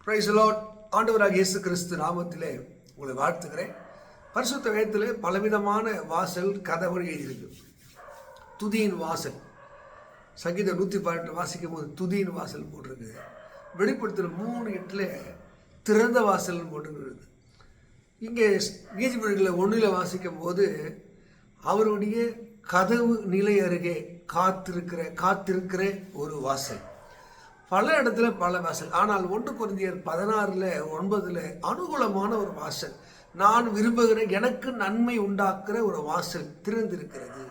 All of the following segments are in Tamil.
Praise the Lord. ஆண்டவராகிய இயேசு கிறிஸ்து நாமத்திலே உங்களை வாழ்த்துக்கிறேன். பரிசுத்த வேதத்திலே பலவிதமான வாசல் கதவுகள் எழுதியிருக்கு. துதியின் வாசல், சங்கீதம் 118 வாசிக்கும் போது துதியின் வாசல் போட்டிருக்கு. வெளிப்படுத்துகிற 3:8 திறந்த வாசல் போட்டுருக்கு. இங்கே நீதிமொழிகளில் 1 வாசிக்கும் போது அவருடைய கதவு நிலை அருகே காத்திருக்கிற ஒரு வாசல். பல இடத்துல பல வாசல். ஆனால் 1 கொரிந்தியர் 16:9 அனுகூலமான ஒரு வாசல், நான் விரும்புகிற எனக்கு நன்மை உண்டாக்குற ஒரு வாசல் திறந்திருக்கிறது.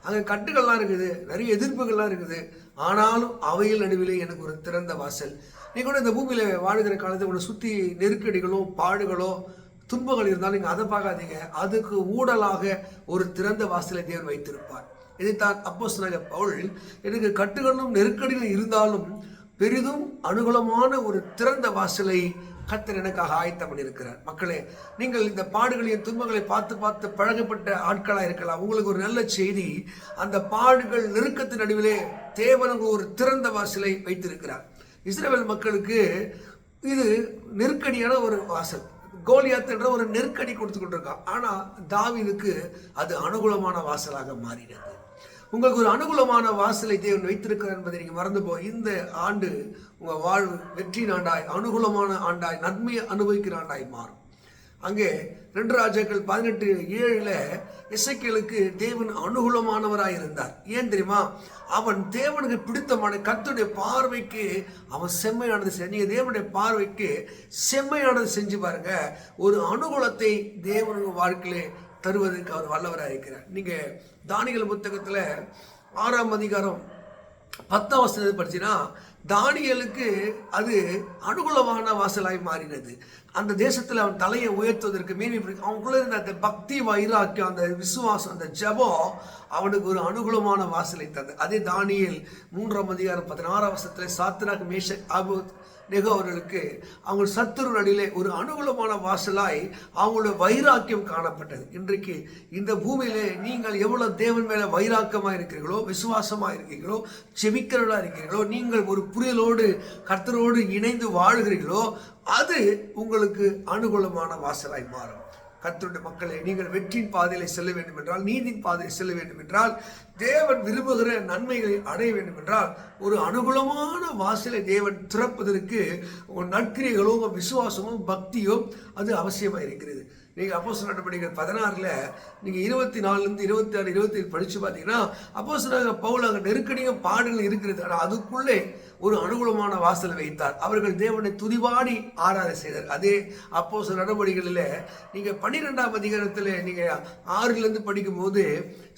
அங்கே கட்டுகள்லாம் இருக்குது, நிறைய எதிர்ப்புகள்லாம் இருக்குது, ஆனாலும் அவையில் நடுவிலே எனக்கு ஒரு திறந்த வாசல். நீங்கள் கூட இந்த பூமியில் வாழ்கிற காலத்தில் உங்களை சுற்றி நெருக்கடிகளோ பாடுகளோ துன்பங்கள் இருந்தாலும் நீங்கள் அதை பார்க்காதீங்க. அதுக்கு ஊடலாக ஒரு திறந்த வாசலை தேவன் வைத்திருப்பார். இதைத்தான் அப்போஸ்தலனாகிய பவுல், எனக்கு கட்டுகளும் நெருக்கடிகளும் இருந்தாலும் பெரிதும் அனுகூலமான ஒரு திறந்த வாசலை கர்த்தர் எனக்காக ஆயத்தம் பண்ணியிருக்கிறார். மக்களே, நீங்கள் இந்த பாடுகளையும் துன்பங்களை பார்த்து பழகப்பட்ட ஆட்களாக இருக்கலாம். உங்களுக்கு ஒரு நல்ல செய்தி, அந்த பாடுகள் நெருக்கத்தின் நடுவிலே தேவன் ஒரு திறந்த வாசலை வைத்திருக்கிறார். இஸ்ரவேல் மக்களுக்கு இது நெருக்கடியான ஒரு வாசல். கோலியாத் என்ற ஒரு நெருக்கடி கொடுத்து கொண்டிருக்கான். ஆனால் தாவீதுக்கு அது அனுகூலமான வாசலாக மாறினது. உங்களுக்கு ஒரு அனுகூலமான வாசலை தேவன் வைத்திருக்கிறார் என்பதை நீங்கள் மறந்து இந்த ஆண்டு உங்கள் வாழ்வு வெற்றி ஆண்டாய், அனுகூலமான ஆண்டாய், நன்மையை அனுபவிக்கிற ஆண்டாய் மாறும். அங்கே 2 ராஜாக்கள் 18:7 எசேக்கியேலுக்கு தேவன் அனுகூலமானவராய் இருந்தார். ஏன் தெரியுமா? அவன் தேவனுக்கு பிடித்தமான கர்த்தருடைய பார்வைக்கு அவன் செம்மையானது செஞ்சு. நீங்கள் தேவனுடைய பார்வைக்கு செம்மையானது செஞ்சு பாருங்க. ஒரு அனுகூலத்தை தேவனுக்கு வாழ்க்கையிலே தருவதற்கு அவர் வல்லவராக இருக்கிறார். நீங்கள் தானியேல் புத்தகத்தில் 6ஆம் அதிகாரம் 10ஆம் வசனத்தை படிச்சினா, தானியேலுக்கு அது அனுகூலமான வாசலாய் மாறினது. அந்த தேசத்தில் அவன் தலையை உயர்த்துவதற்கு அவனுக்குள்ள இருந்த அந்த பக்தி வைராக்கியம், அந்த விசுவாசம், அந்த ஜபம் அவனுக்கு ஒரு அனுகூலமான வாசலை தந்தது. அதே தானியேல் 3ஆம் அதிகாரம் 16ஆம் வசனத்தில் சாத்ராக், மேஷக், ஆபேத்நேகோ அவர்களுக்கு அவங்க சத்துரு நடுவிலே ஒரு அனுகூலமான வாசலாய் அவங்களுடைய வைராக்கியம் காணப்பட்டது. இன்றைக்கு இந்த பூமியிலே நீங்கள் எவ்வளவு தேவன் மேல வைராக்கியமாக இருக்கிறீர்களோ, விசுவாசமாக இருக்கிறீர்களோ, செபிக்கிறவர்களாக இருக்கிறீர்களோ, நீங்கள் ஒரு புரியலோடு கர்த்தரோடு இணைந்து வாழ்கிறீர்களோ, அது உங்களுக்கு அனுகூலமான வாசலாய் மாறும். கர்த்தருடைய மக்களே, நீங்கள் வெற்றியின் பாதையில செல்ல வேண்டும் என்றால், நீதியின் பாதையில் செல்ல வேண்டும் என்றால், தேவன் விரும்புகிற நன்மைகளை அடைய வேண்டும் என்றால், ஒரு அனுகூலமான வாசலை தேவன் திறப்பதற்கு உங்கள் நற்கிரியைகளோ உங்கள் விசுவாசமும் பக்தியும் அது அவசியமாக இருக்கிறது. நீங்கள் அப்போஸ்தலர் நடவடிக்கைகள் 16 நீங்கள் 24 26 27 படித்து பார்த்தீங்கன்னா, அப்போஸ்தலர் பவுல் அங்கே நெருக்கடியும் பாடுகள் இருக்கிறது. ஆனால் அதுக்குள்ளே ஒரு அனுகூலமான வாசலை வைத்தார். அவர்கள் தேவனை துதிபாடி ஆராதனை செய்தார். அதே அப்போஸ்தலர் நடவடிக்கைகளில் நீங்கள் 12ஆம் அதிகாரத்தில் நீங்கள் 6 படிக்கும்போது,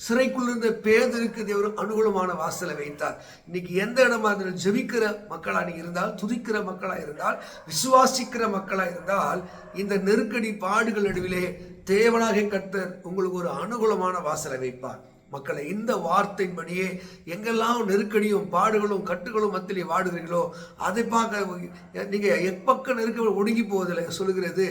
சிறைக்குள்ளிருந்த பேதுருக்கு தேவன் அனுகூலமான வாசலை வைத்தார். இன்னைக்கு எந்த இடமா இருந்தாலும் ஜெபிக்கிற மக்களாக நீங்கள் இருந்தால், துதிக்கிற மக்களாக இருந்தால், விசுவாசிக்கிற மக்களாக இருந்தால், இந்த நெருக்கடி பாடுகள் நடுவிலே தேவனாக கர்த்தர் உங்களுக்கு ஒரு அனுகூலமான வாசலை வைப்பார். மக்களை, இந்த வார்த்தையின்படியே எங்கெல்லாம் நெருக்கடியும் பாடுகளும் கட்டுகளும் மத்தியிலே வாடுகிறீர்களோ, அதை பார்க்க நீங்கள் எப்பக்க நெருக்க ஒடுங்கி போவதில்லை. சொல்லுகிறது,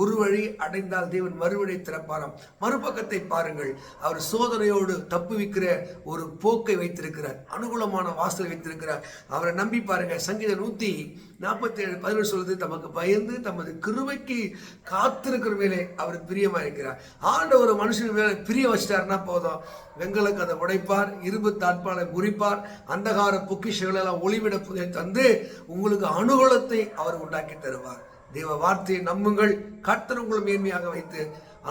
ஒரு வழி அடைந்தால் தேவன் மறுவழி திறப்பாராம். மறுபக்கத்தை பாருங்கள். அவர் சோதனையோடு தப்புவிக்கிற ஒரு போக்கை வைத்திருக்கிறார், அனுகூலமான வாசலை வைத்திருக்கிறார். அவரை நம்பி பாருங்க. சங்கீதம் 147:11 சொல்லுது, தமக்கு பயந்து தமது கிருபைக்கு காத்திருக்கிற மேலே அவர் பிரியமா இருக்கிறார். ஆண்டவர் ஒரு மனுஷன் மேலே பிரிய வச்சிட்டாருன்னா போதும், வெங்கல கதை உடைப்பார், இரும்பு தாட்பாலை முறிப்பார், அந்தகார பொக்கிஷங்கள் எல்லாம் ஒளிவிட தந்து உங்களுக்கு அனுகூலத்தை அவர் உண்டாக்கி தருவார். தேவ வார்த்தையை நம்புங்கள். கர்த்தர் உங்களை மேன்மையாக வைத்து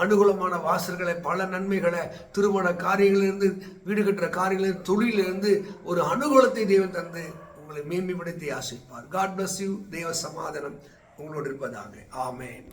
அனுகூலமான வாசல்களை, பல நன்மைகளை, திருமண காரியங்களிலிருந்து, வீடு கட்டுற காரியங்களிலிருந்து, தொழிலிருந்து ஒரு அனுகூலத்தை தேவன் தந்து உங்களை மேன்மைப்படுத்தி ஆசிப்பார். God bless you. தேவ சமாதானம் உங்களோடு இருப்பதாக. ஆமென்.